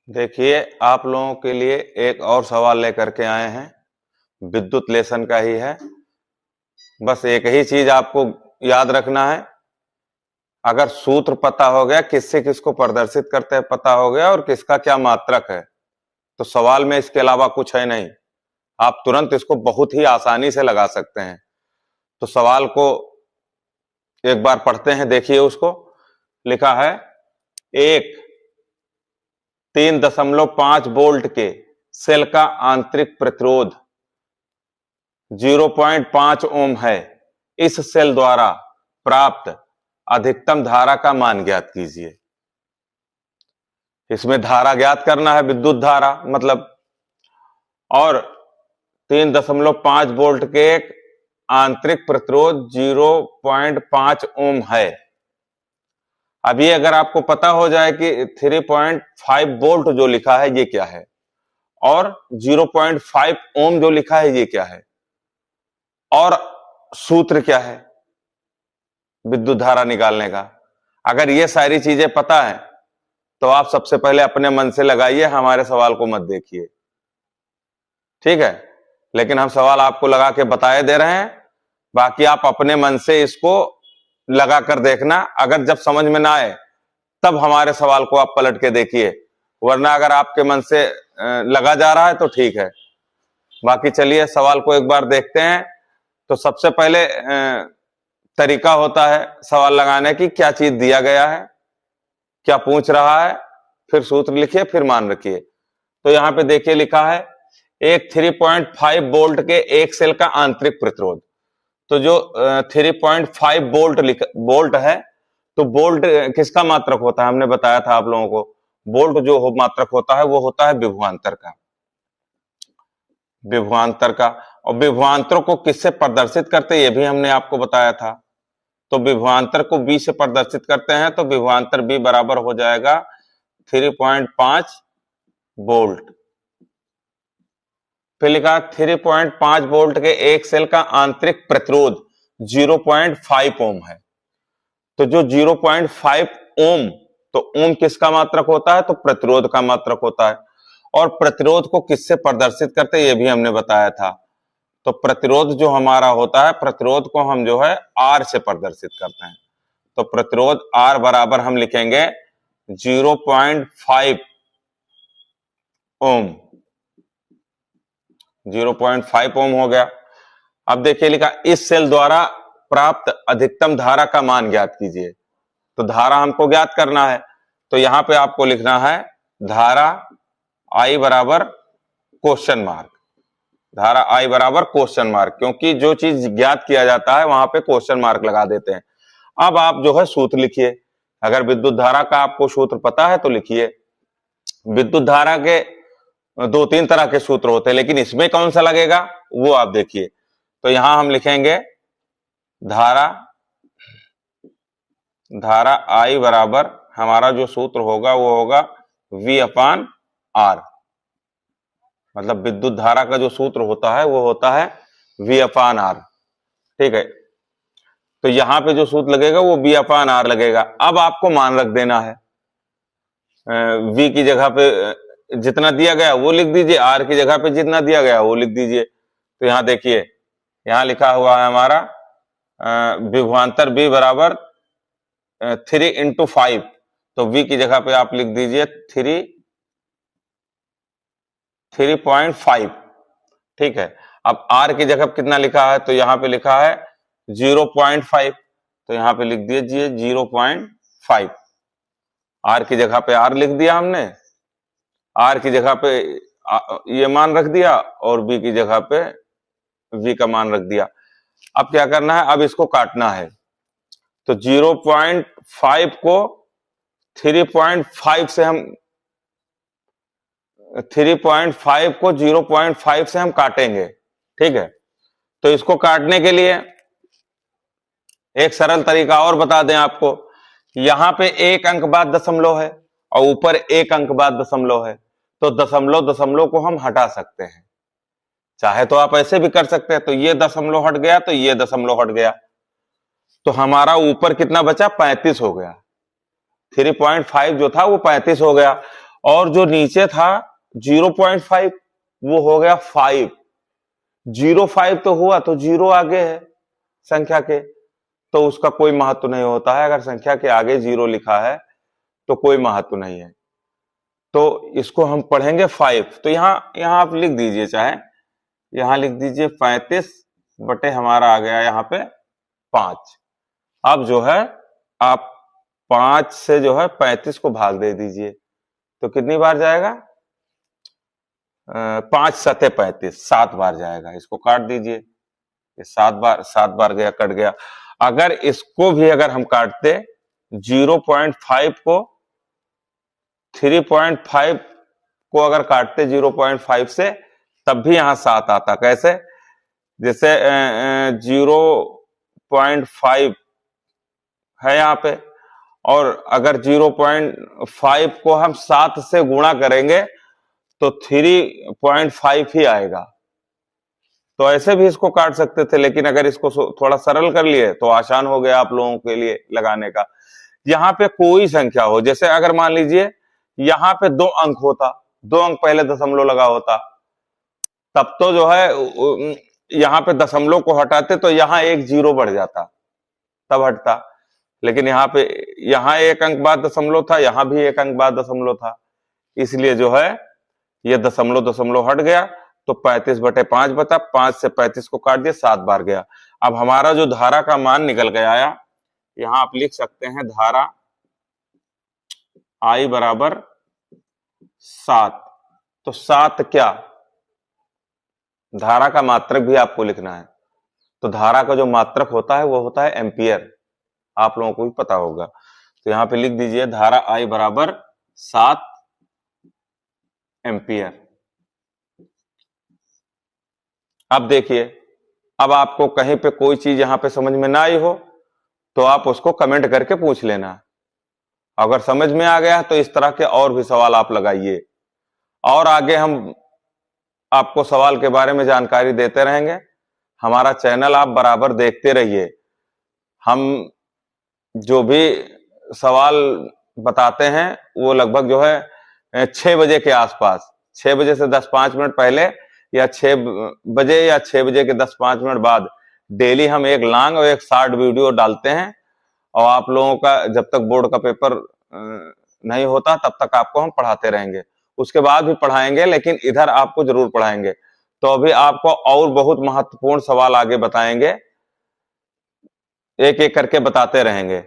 देखिए, आप लोगों के लिए एक और सवाल लेकर के आए हैं। विद्युत लेसन का ही है। बस एक ही चीज आपको याद रखना है। अगर सूत्र पता हो गया, किससे किसको प्रदर्शित करते हैं पता हो गया और किसका क्या मात्रक है, तो सवाल में इसके अलावा कुछ है नहीं। आप तुरंत इसको बहुत ही आसानी से लगा सकते हैं। तो सवाल को एक बार पढ़ते हैं, देखिए उसको। लिखा है, एक 3.5 वोल्ट के सेल का आंतरिक प्रतिरोध 0.5 ओम है। इस सेल द्वारा प्राप्त अधिकतम धारा का मान ज्ञात कीजिए। इसमें धारा ज्ञात करना है, विद्युत धारा मतलब। और 3.5 वोल्ट के एक आंतरिक प्रतिरोध 0.5 ओम है। अब ये अगर आपको पता हो जाए कि 3.5 वोल्ट जो लिखा है ये क्या है और 0.5 ओम जो लिखा है ये क्या है और सूत्र क्या है विद्युत धारा निकालने का, अगर ये सारी चीजें पता है तो आप सबसे पहले अपने मन से लगाइए, हमारे सवाल को मत देखिए। ठीक है, लेकिन हम सवाल आपको लगा के बताए दे रहे हैं, बाकी आप अपने मन से इसको लगा कर देखना। अगर जब समझ में ना आए तब हमारे सवाल को आप पलट के देखिए, वरना अगर आपके मन से लगा जा रहा है तो ठीक है। बाकी चलिए सवाल को एक बार देखते हैं। तो सबसे पहले तरीका होता है सवाल लगाने की, क्या चीज दिया गया है, क्या पूछ रहा है, फिर सूत्र लिखिए, फिर मान रखिए। तो यहां पे देखिए लिखा है, एक 3.5 वोल्ट के एक सेल का आंतरिक प्रतिरोध। तो जो 3.5 वोल्ट है, तो वोल्ट किसका मात्रक होता है, हमने बताया था आप लोगों को। वोल्ट जो मात्रक होता है वो होता है विभवांतर का। विभवांतर का, और विभवांतर को किससे प्रदर्शित करते ये भी हमने आपको बताया था। तो विभवांतर को बी से प्रदर्शित करते हैं, तो विभवांतर बी बराबर हो जाएगा 3.5 वोल्ट। फिर लिखा 3.5 वोल्ट के एक सेल का आंतरिक प्रतिरोध 0.5 ओम है। तो जो 0.5 ओम, तो ओम किसका मात्रक होता है, तो प्रतिरोध का मात्रक होता है। और प्रतिरोध को किससे प्रदर्शित करते हैं ये भी हमने बताया था। तो प्रतिरोध जो हमारा होता है, प्रतिरोध को हम जो है आर से प्रदर्शित करते हैं। तो प्रतिरोध आर बराबर हम लिखेंगे 0.5 ओम। 0.5 ओम हो गया। अब देखिए लिखा, इस सेल द्वारा प्राप्त अधिकतम धारा का मान ज्ञात कीजिए। तो धारा हमको ज्ञात करना है, तो यहां पे आपको लिखना है धारा आई बराबर क्वेश्चन मार्क। धारा आई बराबर क्वेश्चन मार्क, क्योंकि जो चीज ज्ञात किया जाता है वहां पे क्वेश्चन मार्क लगा देते हैं। अब आप जो है सूत्र लिखिए। अगर विद्युत धारा का आपको सूत्र पता है तो लिखिए। विद्युत धारा के 2-3 तरह के सूत्र होते हैं, लेकिन इसमें कौन सा लगेगा वो आप देखिए। तो यहां हम लिखेंगे धारा आई बराबर, हमारा जो सूत्र होगा वो होगा V अपान R। मतलब विद्युत धारा का जो सूत्र होता है वो होता है V अपान R। ठीक है, तो यहां पे जो सूत्र लगेगा वो V अपान R लगेगा। अब आपको मान रख देना है, V की जगह पे जितना दिया गया वो लिख दीजिए, R की जगह पे जितना दिया गया वो लिख दीजिए। तो यहां देखिए, यहां लिखा हुआ है हमारा विभवांतर V बराबर 3 × 5। तो V की जगह पे आप लिख दीजिए 3.5। ठीक है, अब R की जगह कितना लिखा है, तो यहां पे लिखा है 0.5। तो यहां पे लिख दीजिए 0.5। R की जगह पे R लिख दिया हमने, R की जगह पे ये मान रख दिया और B की जगह पे V का मान रख दिया। अब क्या करना है, अब इसको काटना है। तो 0.5 को 3.5 से हम 3.5 को 0.5 से हम काटेंगे। ठीक है, तो इसको काटने के लिए एक सरल तरीका और बता दें आपको। यहां पे एक अंक बाद दशमलव है और ऊपर एक अंक बाद दशमलव है, तो दशमलव को हम हटा सकते हैं। चाहे तो आप ऐसे भी कर सकते हैं, तो ये दशमलव हट गया, तो ये दशमलव हट गया, तो हमारा ऊपर कितना बचा, 35 हो गया। 3.5 जो था वो 35 हो गया। और जो नीचे था 0.5 वो हो गया 5। 0.5 तो हुआ तो 0 आगे है संख्या के, तो उसका कोई महत्व नहीं होता है। अगर संख्या के आगे 0 लिखा है तो कोई महत्व नहीं है। तो इसको हम पढ़ेंगे 5। तो यहां आप लिख दीजिए, चाहे यहां लिख दीजिए 35 बटे हमारा आ गया यहाँ पे 5। अब जो है आप 5 से जो है 35 को भाग दे दीजिए, तो कितनी बार जाएगा? 5 सते 35, 7 बार जाएगा। इसको काट दीजिए, ये 7 बार गया, कट गया। अगर इसको भी अगर हम काटते 0.5 को 3.5 को अगर काटते 0.5 से, तब भी यहां 7 आता। कैसे? जैसे 0.5 है यहाँ पे, और अगर 0.5 को हम 7 से गुणा करेंगे तो 3.5 ही आएगा। तो ऐसे भी इसको काट सकते थे, लेकिन अगर इसको थोड़ा सरल कर लिए तो आसान हो गया आप लोगों के लिए लगाने का। यहाँ पे कोई संख्या हो, जैसे अगर मान लीजिए यहाँ पे 2 अंक होता, 2 अंक पहले दशमलव लगा होता, तब तो जो है यहाँ पे दशमलव को हटाते तो यहाँ एक 0 बढ़ जाता, तब हटता। लेकिन यहाँ 1 अंक बाद दशमलव था, यहाँ भी 1 अंक बाद दशमलव था, इसलिए जो है ये दशमलव हट गया। तो 35 बटे 5 बता, 5 से 35 को काट दिया, 7 बार गया। अब हमारा जो धारा का मान निकल के आया, यहां आप लिख सकते हैं धारा I बराबर 7। तो 7 क्या? धारा का मात्रक भी आपको लिखना है। तो धारा का जो मात्रक होता है वो होता है एम्पियर, आप लोगों को भी पता होगा। तो यहां पे लिख दीजिए धारा I बराबर 7 एम्पियर। अब देखिए, अब आपको कहीं पे कोई चीज यहां पे समझ में ना आई हो तो आप उसको कमेंट करके पूछ लेना। अगर समझ में आ गया तो इस तरह के और भी सवाल आप लगाइए, और आगे हम आपको सवाल के बारे में जानकारी देते रहेंगे। हमारा चैनल आप बराबर देखते रहिए। हम जो भी सवाल बताते हैं वो लगभग जो है 6 बजे के आसपास, 6 बजे से 10-5 मिनट पहले, या 6 बजे या 6 बजे के 10-5 मिनट बाद डेली हम एक लॉन्ग और एक शॉर्ट वीडियो डालते हैं। और आप लोगों का जब तक बोर्ड का पेपर नहीं होता तब तक आपको हम पढ़ाते रहेंगे, उसके बाद भी पढ़ाएंगे, लेकिन इधर आपको जरूर पढ़ाएंगे। तो अभी आपको और बहुत महत्वपूर्ण सवाल आगे बताएंगे, एक एक करके बताते रहेंगे।